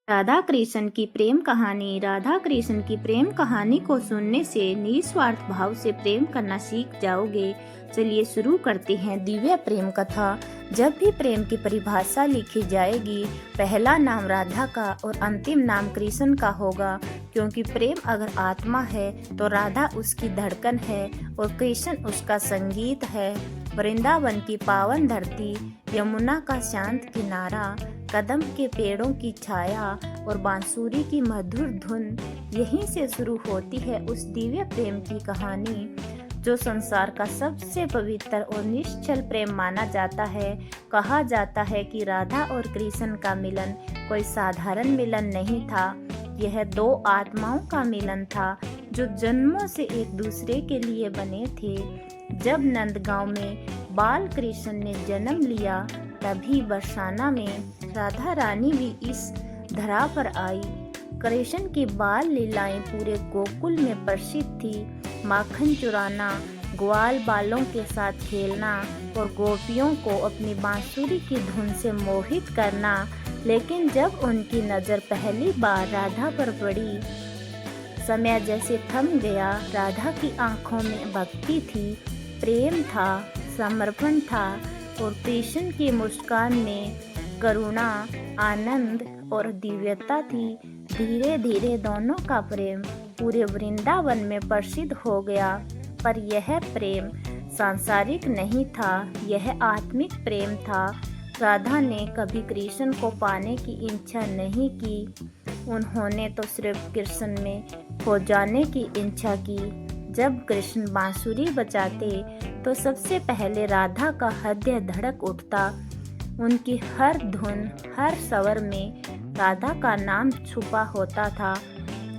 राधा कृष्ण की प्रेम कहानी। राधा कृष्ण की प्रेम कहानी को सुनने से निस्वार्थ भाव से प्रेम करना सीख जाओगे। चलिए शुरू करते हैं दिव्य प्रेम कथा। जब भी प्रेम की परिभाषा लिखी जाएगी, पहला नाम राधा का और अंतिम नाम कृष्ण का होगा, क्योंकि प्रेम अगर आत्मा है तो राधा उसकी धड़कन है और कृष्ण उसका संगीत है। वृंदावन की पावन धरती, यमुना का शांत किनारा, कदम के पेड़ों की छाया और बांसुरी की मधुर धुन, यहीं से शुरू होती है उस दिव्य प्रेम की कहानी जो संसार का सबसे पवित्र और निश्चल प्रेम माना जाता है। कहा जाता है कि राधा और कृष्ण का मिलन कोई साधारण मिलन नहीं था, यह दो आत्माओं का मिलन था जो जन्मों से एक दूसरे के लिए बने थे। जब नंदगांव में बाल कृष्ण ने जन्म लिया, तभी बरसाना में राधा रानी भी इस धरा पर आई। कृष्ण की बाल लीलाएं पूरे गोकुल में प्रसिद्ध थी। माखन चुराना, ग्वाल बालों के साथ खेलना और गोपियों को अपनी बांसुरी की धुन से मोहित करना। लेकिन जब उनकी नजर पहली बार राधा पर पड़ी, समय जैसे थम गया। राधा की आंखों में भक्ति थी, प्रेम था, समर्पण था और कृष्ण की मुस्कान में करुणा, आनंद और दिव्यता थी। धीरे धीरे दोनों का प्रेम पूरे वृंदावन में प्रसिद्ध हो गया। पर यह प्रेम सांसारिक नहीं था, यह आत्मिक प्रेम था। राधा ने कभी कृष्ण को पाने की इच्छा नहीं की, उन्होंने तो सिर्फ कृष्ण में खो जाने की इच्छा की। जब कृष्ण बांसुरी बजाते तो सबसे पहले राधा का हृदय धड़क उठता। उनकी हर धुन, हर स्वर में राधा का नाम छुपा होता था।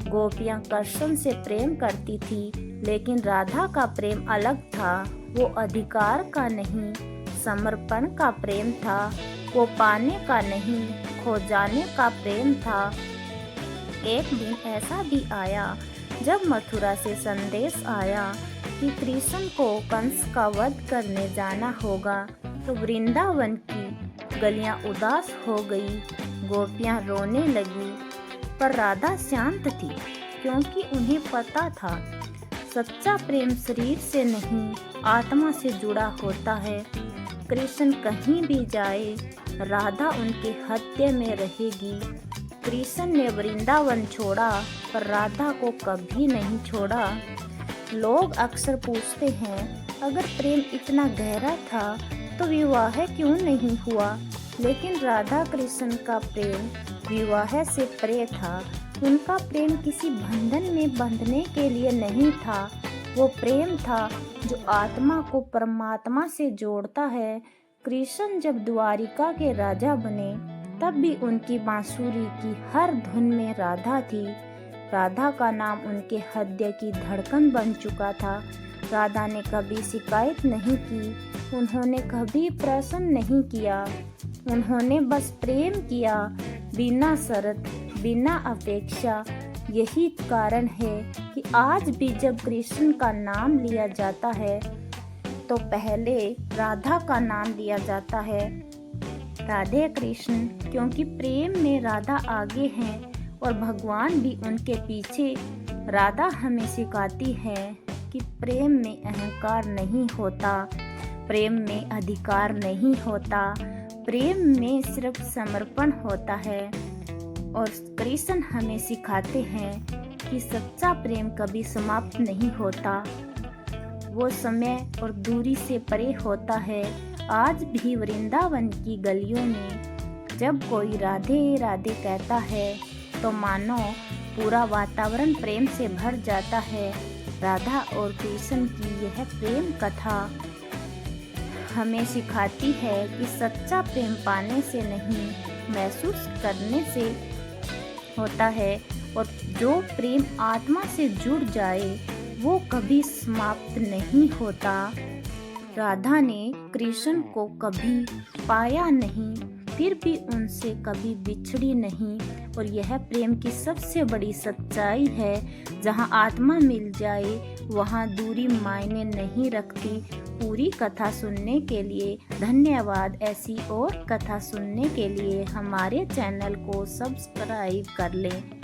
गोपियां कृष्ण से प्रेम करती थी, लेकिन राधा का प्रेम अलग था। वो अधिकार का नहीं, समर्पण का प्रेम था। वो पाने का नहीं, खो जाने का प्रेम था। एक दिन ऐसा भी आया जब मथुरा से संदेश आया कि कृष्ण को कंस का वध करने जाना होगा, तो वृंदावन की गलियां उदास हो गई, गोपियां रोने लगी। पर राधा शांत थी, क्योंकि उन्हें पता था सच्चा प्रेम शरीर से नहीं, आत्मा से जुड़ा होता है। कृष्ण कहीं भी जाए, राधा उनके हृदय में रहेगी। कृष्ण ने वृंदावन छोड़ा, पर राधा को कभी नहीं छोड़ा। लोग अक्सर पूछते हैं, अगर प्रेम इतना गहरा था तो विवाह क्यों नहीं हुआ? लेकिन राधा कृष्ण का प्रेम विवाह से परे था। उनका प्रेम किसी बंधन में बंधने के लिए नहीं था। वो प्रेम था जो आत्मा को परमात्मा से जोड़ता है। कृष्ण जब द्वारिका के राजा बने, तब भी उनकी बांसुरी की हर धुन में राधा थी। राधा का नाम उनके हृदय की धड़कन बन चुका था। राधा ने कभी शिकायत नहीं की, उन्होंने कभी प्रश्न नहीं किया, उन्होंने बस प्रेम किया, बिना शर्त, बिना अपेक्षा। यही कारण है कि आज भी जब कृष्ण का नाम लिया जाता है, तो पहले राधा का नाम लिया जाता है। राधे कृष्ण, क्योंकि प्रेम में राधा आगे हैं और भगवान भी उनके पीछे। राधा हमें सिखाती है कि प्रेम में अहंकार नहीं होता, प्रेम में अधिकार नहीं होता, प्रेम में सिर्फ समर्पण होता है। और कृष्ण हमें सिखाते हैं कि सच्चा प्रेम कभी समाप्त नहीं होता, वो समय और दूरी से परे होता है। आज भी वृंदावन की गलियों में जब कोई राधे राधे कहता है, तो मानो पूरा वातावरण प्रेम से भर जाता है। राधा और कृष्ण की यह प्रेम कथा हमें सिखाती है कि सच्चा प्रेम पाने से नहीं, महसूस करने से होता है। और जो प्रेम आत्मा से जुड़ जाए, वो कभी समाप्त नहीं होता। राधा ने कृष्ण को कभी पाया नहीं, फिर भी उनसे कभी बिछड़ी नहीं। और यह प्रेम की सबसे बड़ी सच्चाई है। जहाँ आत्मा मिल जाए, वहाँ दूरी मायने नहीं रखती। पूरी कथा सुनने के लिए धन्यवाद। ऐसी और कथा सुनने के लिए हमारे चैनल को सब्सक्राइब कर लें।